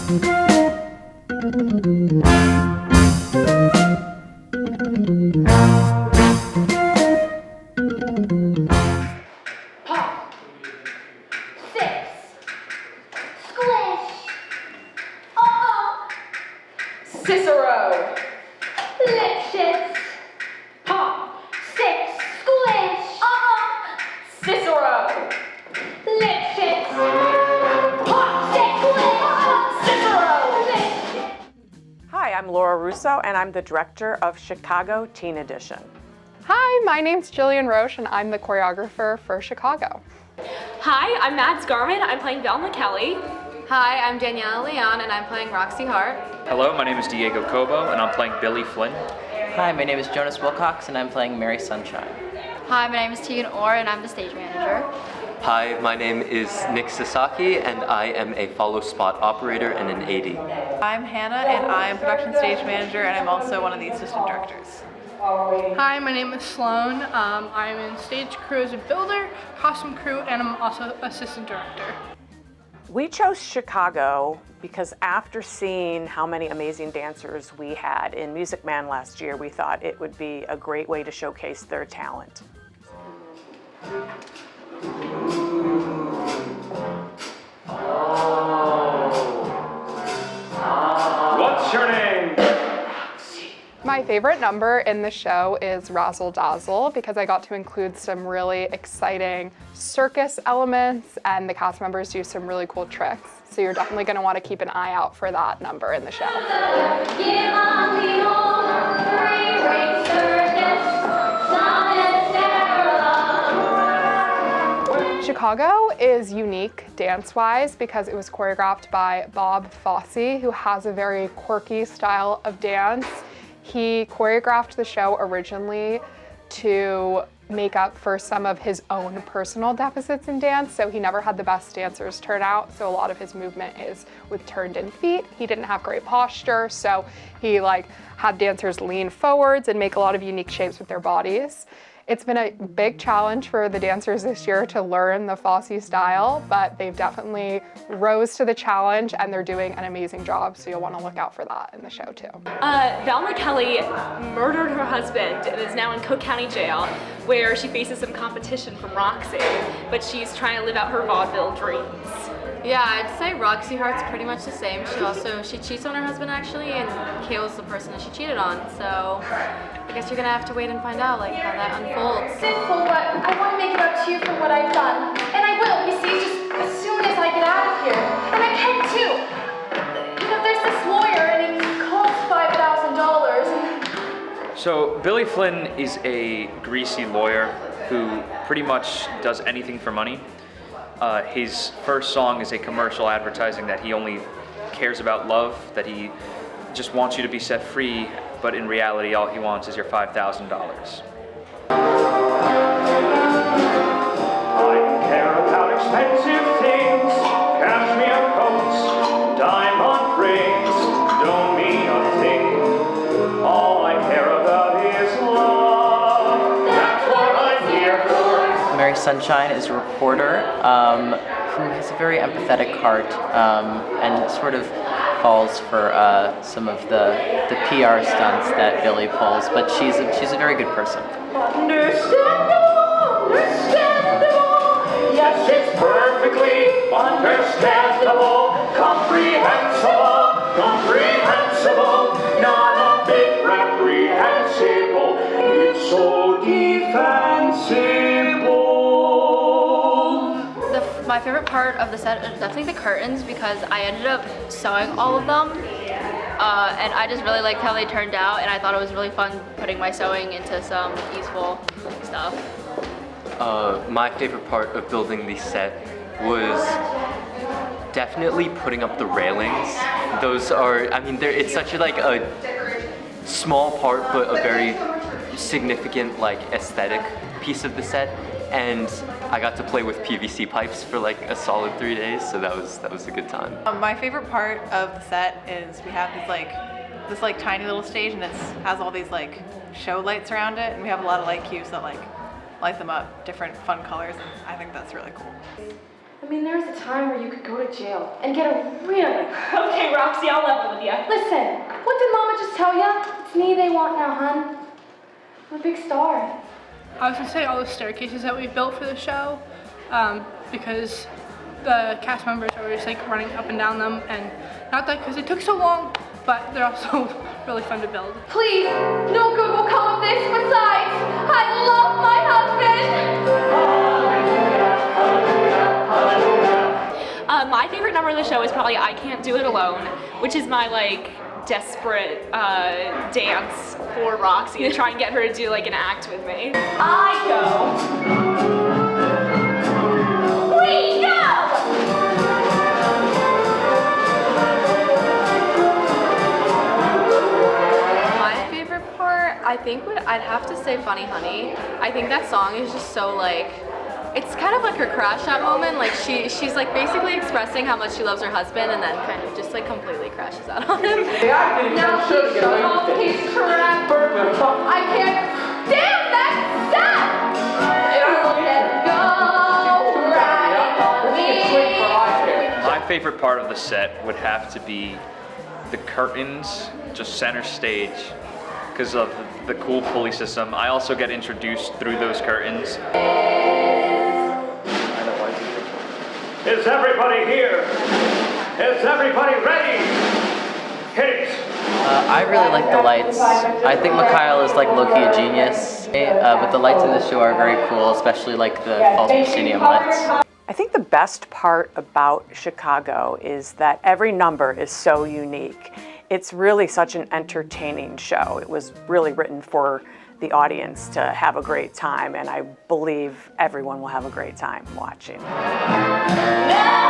Cicero. Licious. Pop. Six. Squish. Cicero. Licious. Pop. Six. Squish. Cicero. Hi, I'm Laura Russo, and I'm the director of Chicago Teen Edition. Hi, my name's Jillian Roche, and I'm the choreographer for Chicago. Hi, I'm Mads Garman. I'm playing Velma Kelly. Hi, I'm Danielle Leon, and I'm playing Roxie Hart. Hello, my name is Diego Cobo, and I'm playing Billy Flynn. Hi, my name is Jonas Wilcox, and I'm playing Mary Sunshine. Hi, my name is Tegan Orr, and I'm the stage manager. Hi, my name is Nick Sasaki, and I am a follow spot operator and an AD. I'm Hannah, and I am production stage manager, and I'm also one of the assistant directors. Hi, my name is Sloan. I'm in stage crew as a builder, costume crew, and I'm also assistant director. We chose Chicago because after seeing how many amazing dancers we had in Music Man last year, we thought it would be a great way to showcase their talent. What's your name? My favorite number in the show is Razzle Dazzle because I got to include some really exciting circus elements and the cast members do some really cool tricks. So you're definitely going to want to keep an eye out for that number in the show. Chicago is unique dance-wise because it was choreographed by Bob Fosse, who has a very quirky style of dance. He choreographed the show originally to make up for some of his own personal deficits in dance, so he never had the best dancers turn out, so a lot of his movement is with turned in feet. He didn't have great posture, so he had dancers lean forwards and make a lot of unique shapes with their bodies. It's been a big challenge for the dancers this year to learn the Fosse style, but they've definitely rose to the challenge and they're doing an amazing job, so you'll want to look out for that in the show too. Velma Kelly murdered her husband and is now in Cook County Jail, where she faces some competition from Roxie, but she's trying to live out her vaudeville dreams. Yeah, I'd say Roxie Hart's pretty much the same. She cheats on her husband actually and kills the person that she cheated on. So I guess you're gonna have to wait and find out how that unfolds. Sinful, but I want to make it up to you for what I've done. And I will, you see, just as soon as I get out of here. And I can too. You know, there's this lawyer and he costs $5,000. So Billy Flynn is a greasy lawyer who pretty much does anything for money. His first song is a commercial advertising that he only cares about love, that he just wants you to be set free, but in reality all he wants is your $5,000. I care about expensive things, cashmere coats, diamond rings, don't mean a thing. All I care about is love, that's what I'm here for. Mary Sunshine is a reporter who has a very empathetic heart and sort of falls for some of the PR stunts that Billy pulls, but she's a very good person. Understandable, yes, it's perfectly understandable, comprehensible, not a bit reprehensible, it's so defensible. My favorite part of the set is definitely the curtains because I ended up sewing all of them. And I just really liked how they turned out, and I thought it was really fun putting my sewing into some useful stuff. My favorite part of building the set was definitely putting up the railings. Those are, it's such a small part, but a very significant aesthetic piece of the set. And I got to play with PVC pipes for a solid 3 days, so that was a good time. My favorite part of the set is we have this tiny little stage, and it has all these show lights around it, and we have a lot of light cubes that light them up different fun colors, and I think that's really cool. I mean, there's a time where you could go to jail and get a really... Okay, Roxie, I'll level with you. Listen, what did Mama just tell ya? It's me they want now, hun. I'm a big star. I was gonna say all the staircases that we built for the show, because the cast members are just like running up and down them, and not that because it took so long, but they're also really fun to build. Please, no good will come of this. Besides, I love my husband. My favorite number of the show is probably I Can't Do It Alone, which is my like desperate dance for Roxie to try and get her to do like an act with me. I go. We go. My favorite part, I think I'd have to say Funny Honey. I think that song is just so like, it's kind of like her crash out moment. Like she's like basically expressing how much she loves her husband and then kind of just like completely crashes out on him. Now he's so he's correct. I can't stand that stuff. Let's go right on me. My favorite part of the set would have to be the curtains, just center stage, because of the cool pulley system. I also get introduced through those curtains. Is everybody here? Is everybody ready? Hit it! I really like the lights. I think Mikhail is like low-key a genius, but the lights in this show are very cool, especially like the false proscenium lights. I think the best part about Chicago is that every number is so unique. It's really such an entertaining show. It was really written for the audience to have a great time, and I believe everyone will have a great time watching. No!